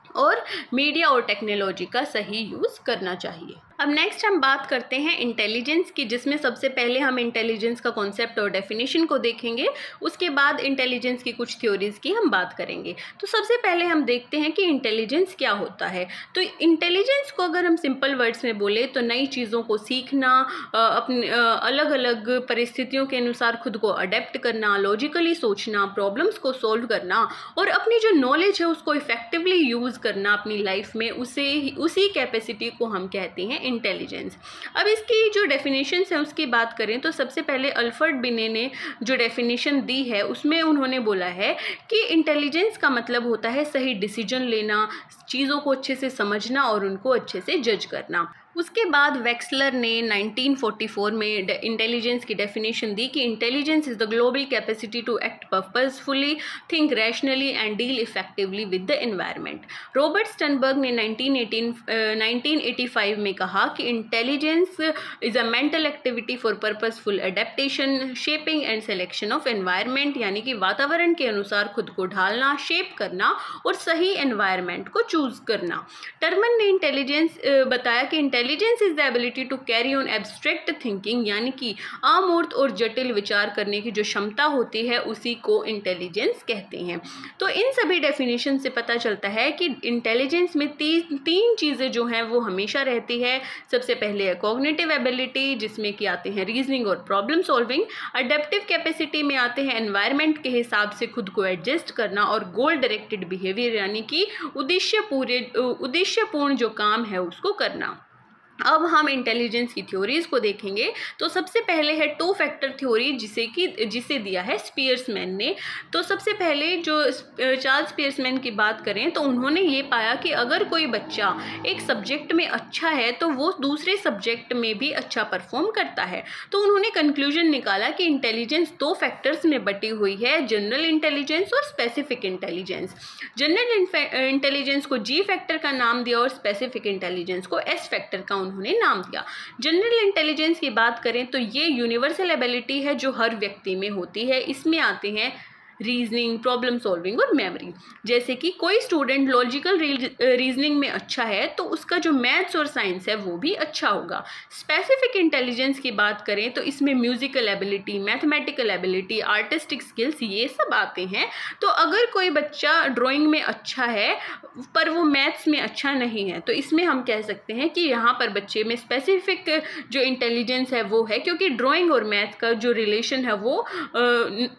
और मीडिया और टेक्नोलॉजी का सही यूज़ करना चाहिए। अब नेक्स्ट हम बात करते हैं इंटेलिजेंस की, जिसमें सबसे पहले हम इंटेलिजेंस का कॉन्सेप्ट और डेफिनेशन को देखेंगे। उसके बाद इंटेलिजेंस की कुछ थ्योरीज की हम बात करेंगे। तो सबसे पहले हम देखते हैं कि इंटेलिजेंस क्या होता है। तो इंटेलिजेंस को अगर हम सिंपल वर्ड्स में बोले तो नई चीज़ों को सीखना, अपने अलग अलग परिस्थितियों के अनुसार खुद को अडेप्ट करना, लॉजिकली सोचना, प्रॉब्लम्स को सोल्व करना, और अपनी जो नॉलेज है उसको इफेक्टिवली यूज़ करना अपनी लाइफ में, उसी कैपेसिटी को हम कहते हैं इंटेलिजेंस। अब इसकी जो डेफिनेशंस है उसकी बात करें तो सबसे पहले अल्फ्रेड बिने ने जो डेफिनेशन दी है उसमें उन्होंने बोला है कि इंटेलिजेंस का मतलब होता है सही डिसीजन लेना, चीज़ों को अच्छे से समझना और उनको अच्छे से जज करना। उसके बाद वेक्सलर ने 1944 में इंटेलिजेंस की डेफिनेशन दी कि intelligence is the global capacity to act purposefully, think rationally and deal effectively with the environment. Robert Sternberg ने 1985 में कहा कि intelligence is a mental activity for purposeful adaptation, shaping and selection of environment, यानी कि वातावरण के अनुसार खुद को ढालना, शेप करना और सही एनवायरनमेंट को चूज़ करना। टर्मन ने इंटेलिजेंस बताया कि intelligence is the ability to carry on abstract thinking, यानी कि अमूर्त और जटिल विचार करने की जो क्षमता होती है उसी को इंटेलिजेंस कहते हैं। तो इन सभी डेफिनेशन से पता चलता है कि इंटेलिजेंस में तीन चीज़ें जो हैं वो हमेशा रहती है। सबसे पहले है कॉग्निटिव एबिलिटी, जिसमें कि आते हैं रीजनिंग और प्रॉब्लम सॉल्विंग। अडेप्टिव कैपेसिटी में आते हैं एनवायरनमेंट के हिसाब से खुद को एडजस्ट करना, और गोल डायरेक्टेड बिहेवियर यानी कि उद्देश्यपूर्ण जो काम है उसको करना। अब हम इंटेलिजेंस की थ्योरीज को देखेंगे। तो सबसे पहले है टू फैक्टर थ्योरी, जिसे दिया है स्पियर्समैन ने। तो सबसे पहले जो चार्ल्स स्पियर्समैन की बात करें तो उन्होंने ये पाया कि अगर कोई बच्चा एक सब्जेक्ट में अच्छा है तो वो दूसरे सब्जेक्ट में भी अच्छा परफॉर्म करता है। तो उन्होंने कंक्लूजन निकाला कि इंटेलिजेंस दो फैक्टर्स में बटी हुई है, जनरल इंटेलिजेंस और स्पेसिफिक इंटेलिजेंस। जनरल इंटेलिजेंस को जी फैक्टर का नाम दिया और स्पेसिफिक इंटेलिजेंस को एस फैक्टर का उन्होंने नाम दिया। जनरल इंटेलिजेंस की बात करें तो ये यूनिवर्सल एबिलिटी है जो हर व्यक्ति में होती है। इसमें आते हैं रीजनिंग, प्रॉब्लम सॉल्विंग और मेमोरी। जैसे कि कोई स्टूडेंट लॉजिकल रीजनिंग में अच्छा है तो उसका जो मैथ्स और साइंस है वो भी अच्छा होगा। स्पेसिफिक इंटेलिजेंस की बात करें तो इसमें musical ability, mathematical ability, artistic skills ये सब आते हैं। तो अगर कोई बच्चा ड्राइंग में अच्छा है पर वो मैथ्स में अच्छा नहीं है तो इसमें हम कह सकते हैं कि यहाँ पर बच्चे में स्पेसिफिक जो इंटेलिजेंस है वो है, क्योंकि ड्राइंग और मैथ का जो रिलेशन है वो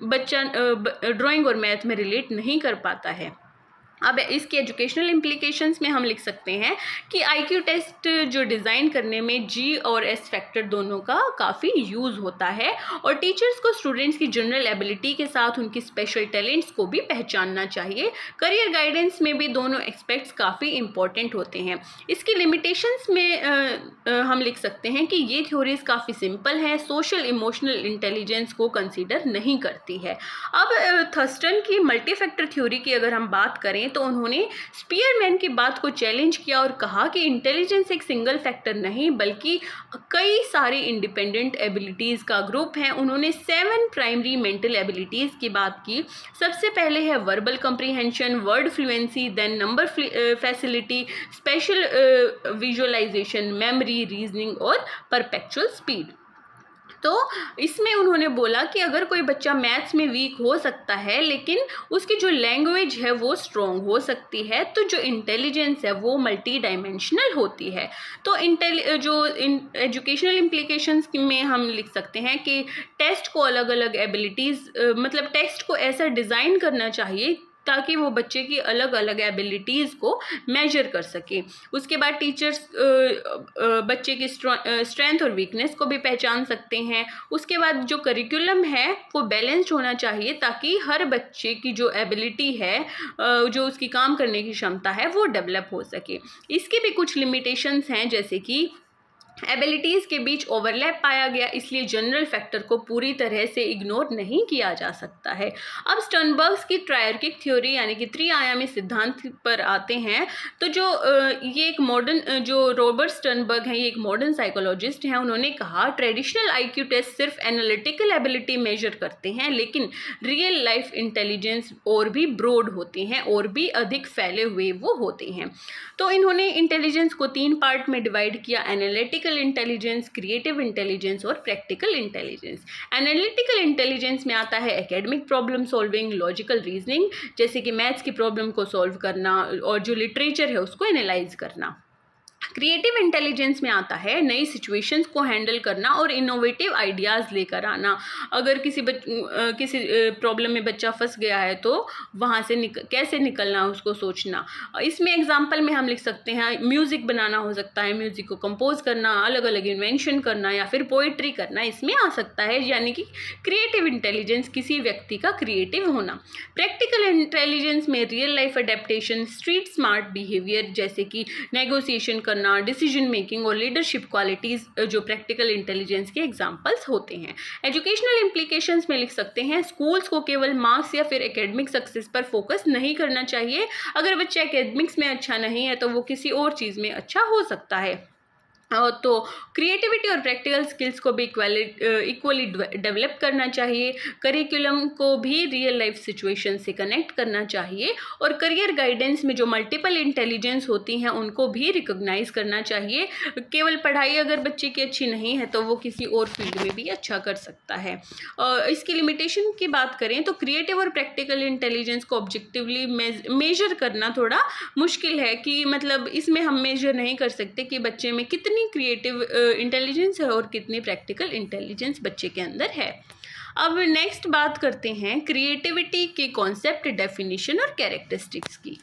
बच्चा ड्राइंग और मैथ में रिलेट नहीं कर पाता है। अब इसके एजुकेशनल इम्प्लीकेशंस में हम लिख सकते हैं कि आईक्यू टेस्ट जो डिज़ाइन करने में जी और एस फैक्टर दोनों का काफ़ी यूज़ होता है, और टीचर्स को स्टूडेंट्स की जनरल एबिलिटी के साथ उनकी स्पेशल टैलेंट्स को भी पहचानना चाहिए। करियर गाइडेंस में भी दोनों एस्पेक्ट्स काफ़ी इंपॉर्टेंट होते हैं। इसकी लिमिटेशंस में हम लिख सकते हैं कि ये थ्योरीज काफ़ी सिंपल हैं, सोशल इमोशनल इंटेलिजेंस को कंसीडर नहीं करती है। अब थर्स्टन की मल्टी फैक्टर थ्योरी की अगर हम बात करें तो उन्होंने स्पीयरमैन की बात को चैलेंज किया और कहा कि इंटेलिजेंस एक सिंगल फैक्टर नहीं बल्कि कई सारी इंडिपेंडेंट एबिलिटीज़ का ग्रुप है। उन्होंने 7 प्राइमरी मेंटल एबिलिटीज़ की बात की। सबसे पहले है verbal comprehension, word fluency, then number facility, special visualisation, memory, reasoning और परपेचुअल स्पीड। तो इसमें उन्होंने बोला कि अगर कोई बच्चा मैथ्स में वीक हो सकता है लेकिन उसकी जो लैंग्वेज है वो स्ट्रॉन्ग हो सकती है, तो जो इंटेलिजेंस है वो मल्टी डायमेंशनल होती है। तो एजुकेशनल इम्प्लीकेशंस में हम लिख सकते हैं कि टेस्ट को अलग अलग एबिलिटीज़, मतलब टेस्ट को ऐसा डिज़ाइन करना चाहिए ताकि वो बच्चे की अलग अलग एबिलिटीज़ को मेजर कर सके। उसके बाद टीचर्स बच्चे की स्ट्रेंथ और वीकनेस को भी पहचान सकते हैं। उसके बाद जो करिकुलम है वो बैलेंस्ड होना चाहिए ताकि हर बच्चे की जो एबिलिटी है, जो उसकी काम करने की क्षमता है वो डेवलप हो सके। इसके भी कुछ लिमिटेशंस हैं, जैसे कि एबिलिटीज़ के बीच ओवरलैप पाया गया, इसलिए जनरल फैक्टर को पूरी तरह से इग्नोर नहीं किया जा सकता है। अब स्टर्नबर्ग्स की ट्रायर्किक थ्योरी यानी कि त्रिआयामी सिद्धांत पर आते हैं। तो ये एक मॉडर्न, जो रॉबर्ट स्टर्नबर्ग हैं, ये एक मॉडर्न साइकोलॉजिस्ट हैं। उन्होंने कहा ट्रेडिशनल आईक्यू टेस्ट सिर्फ एनालिटिकल एबिलिटी मेजर करते हैं, लेकिन रियल लाइफ इंटेलिजेंस और भी ब्रॉड होते हैं और भी अधिक फैले हुए वो होते हैं। तो इन्होंने इंटेलिजेंस को 3 पार्ट में डिवाइड किया: एनालिटिकल इंटेलिजेंस, क्रिएटिव इंटेलिजेंस और प्रैक्टिकल इंटेलिजेंस। एनालिटिकल इंटेलिजेंस में आता है academic problem solving, logical reasoning, जैसे कि मैथ्स की प्रॉब्लम को सॉल्व करना और जो लिटरेचर है उसको एनालाइज करना। क्रिएटिव इंटेलिजेंस में आता है नई सिचुएशंस को हैंडल करना और इनोवेटिव आइडियाज़ लेकर आना। अगर किसी प्रॉब्लम में बच्चा फंस गया है तो वहाँ से कैसे निकलना उसको सोचना। इसमें एग्जांपल में हम लिख सकते हैं म्यूज़िक बनाना हो सकता है, म्यूज़िक को कंपोज करना, अलग अलग इन्वेंशन करना या फिर पोइट्री करना इसमें आ सकता है, यानी कि क्रिएटिव इंटेलिजेंस किसी व्यक्ति का क्रिएटिव होना। प्रैक्टिकल इंटेलिजेंस में real life adaptation, street smart behaviour जैसे कि नेगोशिएशन करना, डिसीजन मेकिंग और लीडरशिप क्वालिटीज़ जो प्रैक्टिकल इंटेलिजेंस के एग्जांपल्स होते हैं। एजुकेशनल इम्प्लीकेशंस में लिख सकते हैं स्कूल्स को केवल मार्क्स या फिर एकेडमिक सक्सेस पर फोकस नहीं करना चाहिए। अगर बच्चा एकेडमिक्स में अच्छा नहीं है तो वो किसी और चीज़ में अच्छा हो सकता है। तो क्रिएटिविटी और प्रैक्टिकल स्किल्स को भी इक्वली डेवलप करना चाहिए। करिकुलम को भी रियल लाइफ सिचुएशन से कनेक्ट करना चाहिए और करियर गाइडेंस में जो मल्टीपल इंटेलिजेंस होती हैं उनको भी रिकॉग्नाइज करना चाहिए। केवल पढ़ाई अगर बच्चे की अच्छी नहीं है तो वो किसी और फील्ड में भी अच्छा कर सकता है। इसकी लिमिटेशन की बात करें तो क्रिएटिव और प्रैक्टिकल इंटेलिजेंस को ऑब्जेक्टिवली मेजर करना थोड़ा मुश्किल है, कि मतलब इसमें हम मेजर नहीं कर सकते कि बच्चे में कितनी क्रिएटिव इंटेलिजेंस है और कितनी प्रैक्टिकल इंटेलिजेंस बच्चे के अंदर है। अब नेक्स्ट बात करते हैं क्रिएटिविटी के कॉन्सेप्ट, डेफिनेशन और कैरेक्टरिस्टिक्स की।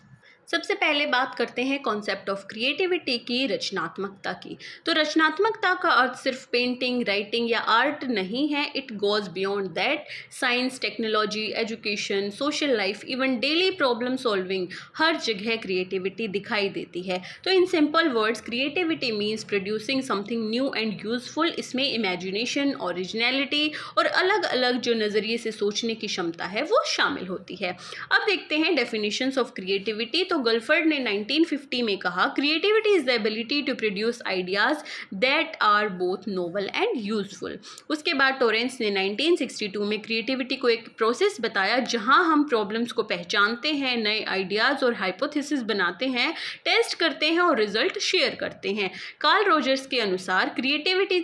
सबसे पहले बात करते हैं कॉन्सेप्ट ऑफ क्रिएटिविटी की, रचनात्मकता की। तो रचनात्मकता का अर्थ सिर्फ पेंटिंग, राइटिंग या आर्ट नहीं है। It goes beyond that. Science, technology, education, social life, even daily problem solving, हर जगह क्रिएटिविटी दिखाई देती है। तो in simple words creativity means producing something new and useful. इसमें इमेजिनेशन, ओरिजिनलिटी और अलग अलग जो नज़रिए से सोचने की क्षमता है वो शामिल होती है। अब देखते हैं डेफिनेशंस ऑफ क्रिएटिविटी। तो गल्फर्ड ने 1950 में कहा, creativity is the ability to produce ideas that are both novel and useful. उसके बाद टोरेंस ने 1962 में क्रिएटिविटी को एक प्रोसेस बताया जहां हम प्रॉब्लम्स को पहचानते हैं, नए आइडियाज और हाइपोथेसिस बनाते हैं, टेस्ट करते हैं और रिजल्ट शेयर करते हैं। कार्ल रोजर्स के अनुसार creativity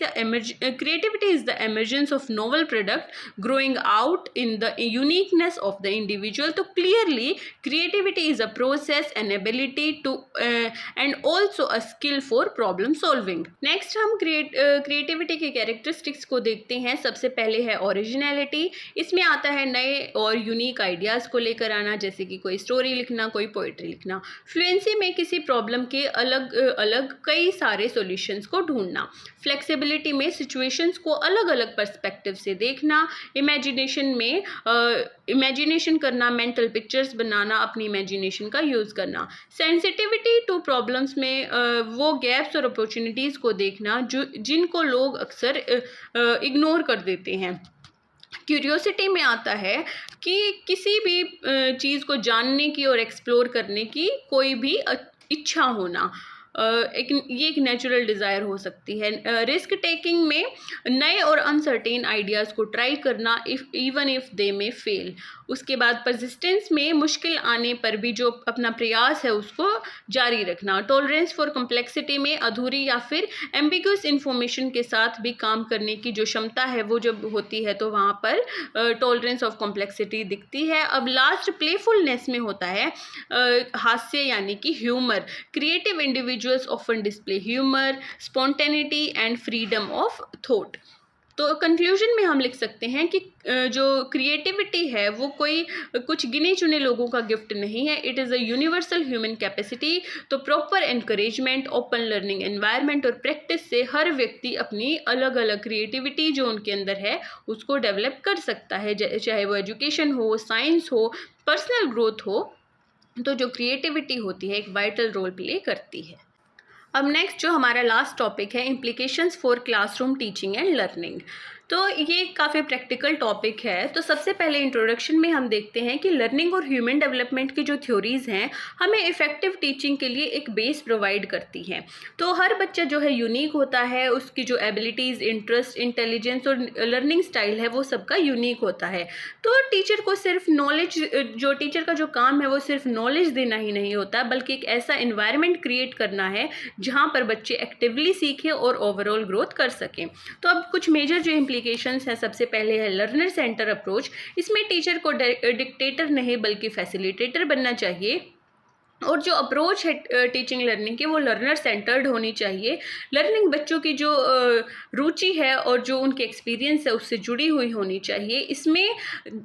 is the emergence of novel product growing out in the uniqueness of the individual. तो clearly creativity is a process, an ability to and also a skill for problem solving। Next हम creativity के characteristics को देखते हैं। सबसे पहले है originality. इसमें आता है नए और यूनिक आइडियाज़ को लेकर आना, जैसे कि कोई स्टोरी लिखना, कोई पोइट्री लिखना। फ्लुएंसी में किसी प्रॉब्लम के अलग अलग कई सारे सॉल्यूशंस को ढूंढना। फ्लेक्सिबिलिटी में सिचुएशंस को अलग अलग पर्सपेक्टिव से देखना। इमेजिनेशन में इमेजिनेशन करना, मेंटल पिक्चर्स बनाना, अपनी इमेजिनेशन का यूज़ करना। सेंसिटिविटी टू प्रॉब्लम्स में वो गैप्स और अपॉर्चुनिटीज़ को देखना जो जिनको लोग अक्सर इग्नोर कर देते हैं। क्यूरियोसिटी में आता है कि किसी भी चीज़ को जानने की और एक्सप्लोर करने की कोई भी इच्छा होना। ये एक नेचुरल डिज़ायर हो सकती है। रिस्क टेकिंग में नए और अनसर्टेन आइडियाज़ को ट्राई करना, इवन इफ़ दे में फेल। उसके बाद परसिस्टेंस में मुश्किल आने पर भी जो अपना प्रयास है उसको जारी रखना। टॉलरेंस फॉर कॉम्प्लेक्सिटी में अधूरी या फिर एम्बिगुअस इंफॉर्मेशन के साथ भी काम करने की जो क्षमता है वो जब होती है तो वहाँ पर टॉलरेंस ऑफ कॉम्प्लेक्सिटी दिखती है। अब लास्ट प्लेफुलनेस में होता है हास्य यानी कि humour. Creative individuals often display humour, spontaneity and freedom of thought. तो कंक्लूजन में हम लिख सकते हैं कि जो क्रिएटिविटी है वो कोई कुछ गिने चुने लोगों का गिफ्ट नहीं है। It is a universal human capacity. तो proper encouragement, open learning environment और प्रैक्टिस से हर व्यक्ति अपनी अलग अलग क्रिएटिविटी जो उनके अंदर है उसको डेवलप कर सकता है, चाहे वो एजुकेशन हो, साइंस हो, पर्सनल ग्रोथ हो। तो जो क्रिएटिविटी होती है एक वाइटल रोल प्ले करती है। अब नेक्स्ट जो हमारा लास्ट टॉपिक है, implications for classroom teaching and learning. तो ये काफ़ी प्रैक्टिकल टॉपिक है। तो सबसे पहले इंट्रोडक्शन में हम देखते हैं कि लर्निंग और ह्यूमन डेवलपमेंट की जो थ्योरीज़ हैं हमें इफ़ेक्टिव टीचिंग के लिए एक बेस प्रोवाइड करती हैं। तो हर बच्चा जो है यूनिक होता है, उसकी जो एबिलिटीज़, इंटरेस्ट, इंटेलिजेंस और लर्निंग स्टाइल है वो सबका यूनिक होता है। तो टीचर को सिर्फ नॉलेज, जो टीचर का जो काम है वो सिर्फ नॉलेज देना ही नहीं होता, बल्कि एक ऐसा इन्वायरमेंट क्रिएट करना है जहाँ पर बच्चे एक्टिवली सीखें और ओवरऑल ग्रोथ कर सकें। तो अब कुछ मेजर जो इम्प्लीकेशंस है, सबसे पहले है लर्नर सेंटर अप्रोच। इसमें टीचर को डिक्टेटर नहीं बल्कि फैसिलिटेटर बनना चाहिए। और जो अप्रोच है टीचिंग लर्निंग की वो लर्नर सेंटर्ड होनी चाहिए। लर्निंग बच्चों की जो रुचि है और जो उनके एक्सपीरियंस है उससे जुड़ी हुई होनी चाहिए। इसमें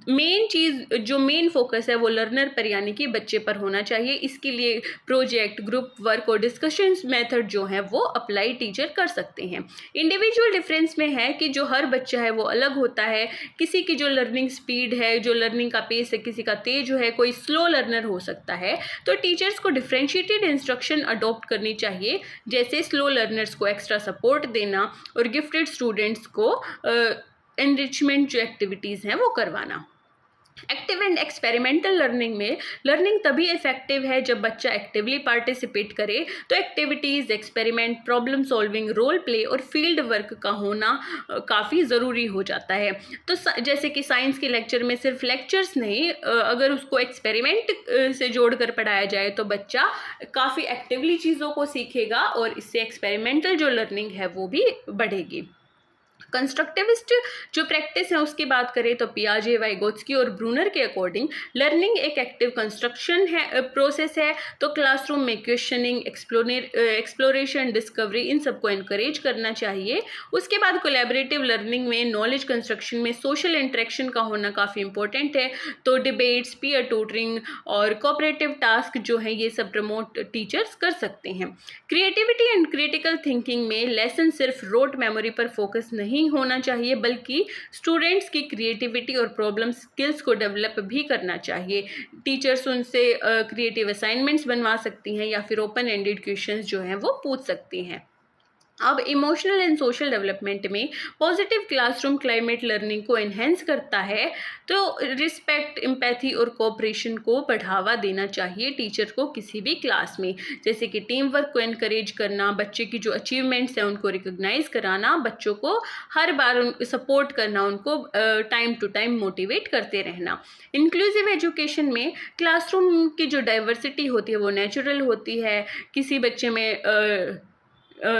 मेन चीज़, जो मेन फोकस है वो लर्नर पर यानी कि बच्चे पर होना चाहिए। इसके लिए प्रोजेक्ट, ग्रुप वर्क और डिस्कशन मेथड जो है वो अप्लाई टीचर कर सकते हैं। इंडिविजुअल डिफरेंस में है कि जो हर बच्चा है वो अलग होता है। किसी की जो लर्निंग स्पीड है, जो लर्निंग का पेस है, किसी का तेज है, कोई स्लो लर्नर हो सकता है। तो टीचर्स को डिफरेंशिएटेड इंस्ट्रक्शन अडॉप्ट करनी चाहिए, जैसे स्लो लर्नर्स को एक्स्ट्रा सपोर्ट देना और गिफ्टेड स्टूडेंट्स को एनरिचमेंट जो एक्टिविटीज़ हैं वो करवाना। एक्टिव एंड एक्सपेरिमेंटल लर्निंग में लर्निंग तभी इफेक्टिव है जब बच्चा एक्टिवली पार्टिसिपेट करे। तो activities, experiment, problem solving, role play और फील्ड वर्क का होना काफ़ी ज़रूरी हो जाता है। तो जैसे कि साइंस के लेक्चर में सिर्फ लेक्चर्स नहीं, अगर उसको एक्सपेरिमेंट से जोड़ कर पढ़ाया जाए तो बच्चा काफ़ी एक्टिवली चीज़ों को सीखेगा और इससे एक्सपेरिमेंटल जो लर्निंग है वो भी बढ़ेगी। कंस्ट्रक्टिविस्ट जो प्रैक्टिस है उसकी बात करें तो पियाजे, वाइगोत्स्की और ब्रूनर के अकॉर्डिंग लर्निंग एक एक्टिव कंस्ट्रक्शन है, प्रोसेस है। तो क्लासरूम में क्वेश्चनिंग, एक्सप्लोरेशन, डिस्कवरी, इन सबको इनकरेज करना चाहिए। उसके बाद कोलैबोरेटिव लर्निंग में, नॉलेज कंस्ट्रक्शन में सोशल इंटरेक्शन का होना काफ़ी इंपॉर्टेंट है। तो डिबेट्स, पीयर ट्यूटरिंग और कोऑपरेटिव टास्क जो है ये सब प्रमोट टीचर्स कर सकते हैं। क्रिएटिविटी एंड क्रिटिकल थिंकिंग में लेसन सिर्फ रोट मेमोरी पर फोकस नहीं होना चाहिए, बल्कि स्टूडेंट्स की क्रिएटिविटी और प्रॉब्लम स्किल्स को डेवलप भी करना चाहिए। टीचर्स उनसे क्रिएटिव असाइनमेंट्स बनवा सकती हैं या फिर ओपन एंडेड क्वेश्चंस जो हैं वो पूछ सकती हैं। अब इमोशनल एंड सोशल डेवलपमेंट में पॉजिटिव क्लासरूम क्लाइमेट लर्निंग को एनहेंस करता है। तो रिस्पेक्ट, एम्पैथी और कोऑपरेशन को बढ़ावा देना चाहिए टीचर को किसी भी क्लास में, जैसे कि टीम वर्क को एनकरेज करना, बच्चे की जो अचीवमेंट्स हैं उनको रिकॉग्नाइज कराना, बच्चों को हर बार सपोर्ट करना, उनको टाइम टू टाइम मोटिवेट करते रहना। इंक्लूसिव एजुकेशन में क्लासरूम की जो डाइवर्सिटी होती है वो नेचुरल होती है। किसी बच्चे में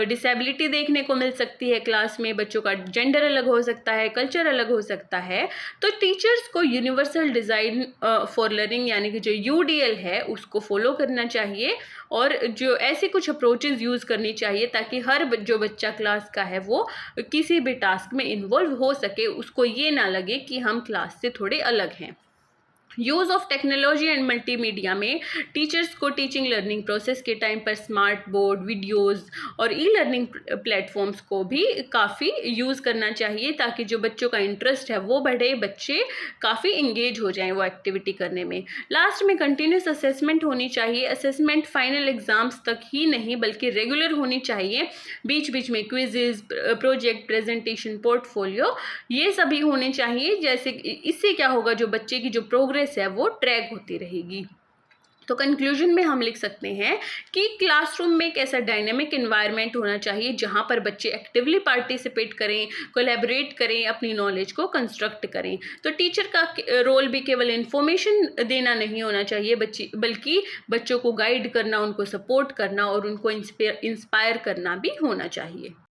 डिसेबिलिटी देखने को मिल सकती है, क्लास में बच्चों का जेंडर अलग हो सकता है, कल्चर अलग हो सकता है। तो टीचर्स को यूनिवर्सल डिज़ाइन फॉर लर्निंग यानी कि जो यूडीएल है उसको फॉलो करना चाहिए और जो ऐसी कुछ अप्रोचेस यूज़ करनी चाहिए ताकि हर जो बच्चा क्लास का है वो किसी भी टास्क में इन्वॉल्व हो सके, उसको ये ना लगे कि हम क्लास से थोड़े अलग हैं। Use of technology and multimedia में टीचर्स को टीचिंग लर्निंग प्रोसेस के टाइम पर स्मार्ट बोर्ड, वीडियोस और ई लर्निंग प्लेटफॉर्म्स को भी काफ़ी यूज़ करना चाहिए ताकि जो बच्चों का इंटरेस्ट है वो बढ़े, बच्चे काफ़ी इंगेज हो जाएं वो एक्टिविटी करने में। लास्ट में कंटिन्यूस असेसमेंट होनी चाहिए। असेसमेंट फाइनल एग्ज़ाम्स तक ही नहीं बल्कि रेगुलर होनी चाहिए। बीच बीच में क्विजेज, प्रोजेक्ट, प्रेजेंटेशन, पोर्टफोलियो ये सभी होने चाहिए। जैसे इससे क्या होगा, जो बच्चे की जो प्रोग्रेस है वो ट्रैक होती रहेगी। तो कंक्लूजन में हम लिख सकते हैं कि क्लासरूम में एक ऐसा डायनेमिक एनवायरनमेंट होना चाहिए जहां पर बच्चे एक्टिवली पार्टिसिपेट करें, कोलैबोरेट करें, अपनी नॉलेज को कंस्ट्रक्ट करें। तो टीचर का रोल भी केवल इन्फॉर्मेशन देना नहीं होना चाहिए बल्कि बच्चों को गाइड करना, उनको सपोर्ट करना और उनको इंस्पायर करना भी होना चाहिए।